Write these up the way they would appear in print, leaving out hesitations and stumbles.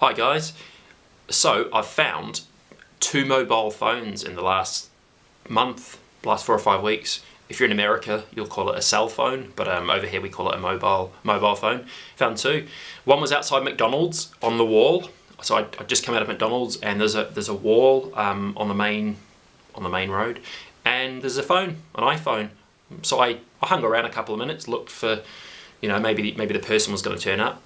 Hi guys. So I've found 2 mobile phones in the last month, last 4 or 5 weeks. If you're in America, you'll call it a cell phone, but over here we call it a mobile phone. Found 2. One was outside McDonald's on the wall. So I just come out of McDonald's and there's a wall on the main road, and there's a phone, an iPhone. So I hung around a couple of minutes, looked for, maybe the person was going to turn up.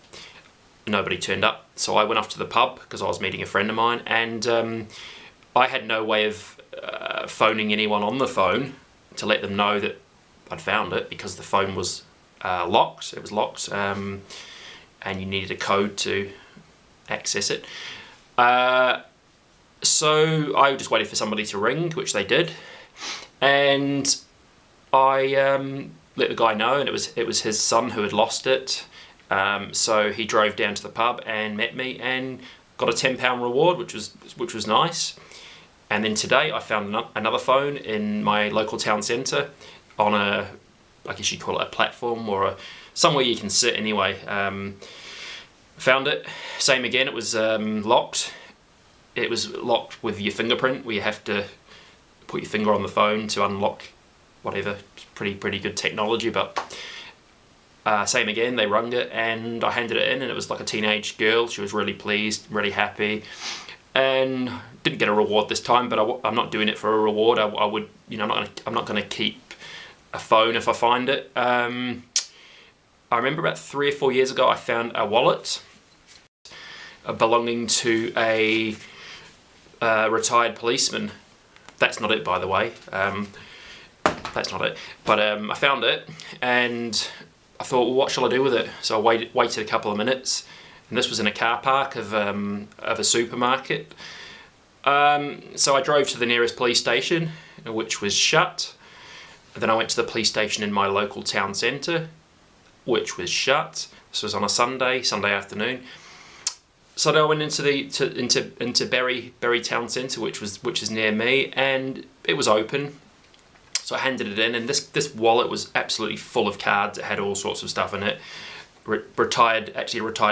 Nobody turned up, so I went off to the pub because I was meeting a friend of mine, and I had no way of phoning anyone on the phone to let them know that I'd found it, because the phone was locked. It was locked, and you needed a code to access it. So I just waited for somebody to ring, which they did, and I let the guy know, and it was his son who had lost it. So he drove down to the pub and met me and got a £10 reward, which was nice. And then today I found another phone in my local town centre on I guess you'd call it a platform, or somewhere you can sit anyway. Found it, same again, it was locked. It was locked with your fingerprint, where you have to put your finger on the phone to unlock whatever. It's pretty good technology, but same again, they rung it and I handed it in, and it was like a teenage girl. She was really pleased, really happy, and didn't get a reward this time, but I'm not doing it for a reward. I would, I'm not going to keep a phone if I find it. I remember about 3 or 4 years ago I found a wallet belonging to a retired policeman. That's not it, by the way. That's not it. But I found it, and I thought, well, what shall I do with it? So I waited a couple of minutes, and this was in a car park of a supermarket. So I drove to the nearest police station, which was shut. Then I went to the police station in my local town centre, which was shut. This was on a Sunday afternoon. So then I went into Bury town centre, which is near me, and it was open. So I handed it in, and this wallet was absolutely full of cards. It had all sorts of stuff in it. Retired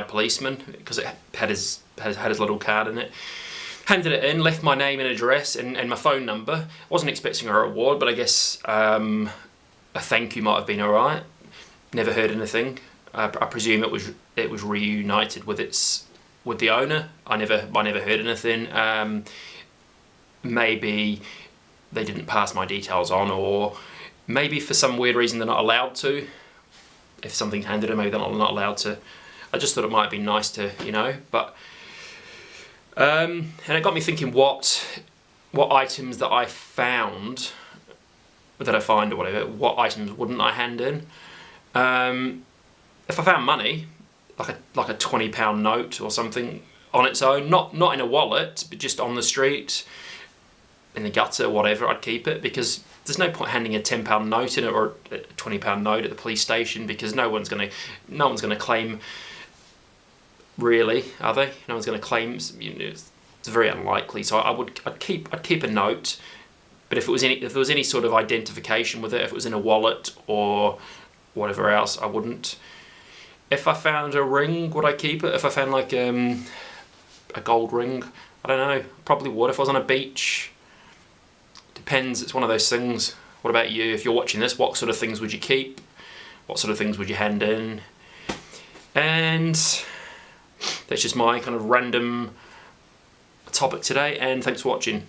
policeman, because it had his little card in it. Handed it in, left my name and address and my phone number. Wasn't expecting a reward, but I guess a thank you might have been alright. Never heard anything. I presume it was reunited with the owner. I never heard anything. Maybe they didn't pass my details on, or maybe for some weird reason they're not allowed to. If something's handed to me, they're not allowed to. I just thought it might be nice to, but and it got me thinking what items that I found, that I find or whatever, what items wouldn't I hand in? If I found money, like a £20 note or something on its own, not in a wallet, but just on the street, in the gutter, whatever, I'd keep it, because there's no point handing a £10 note in it, or a £20 note at the police station, because no one's gonna claim. Really, are they? No one's gonna claim. It's very unlikely. So I'd keep a note, but if there was any sort of identification with it, if it was in a wallet or whatever else, I wouldn't. If I found a ring, would I keep it? If I found like a gold ring, I don't know. Probably would. If I was on a beach. Depends, it's one of those things. What about you? If you're watching this, what sort of things would you keep? What sort of things would you hand in? And that's just my kind of random topic today, and thanks for watching.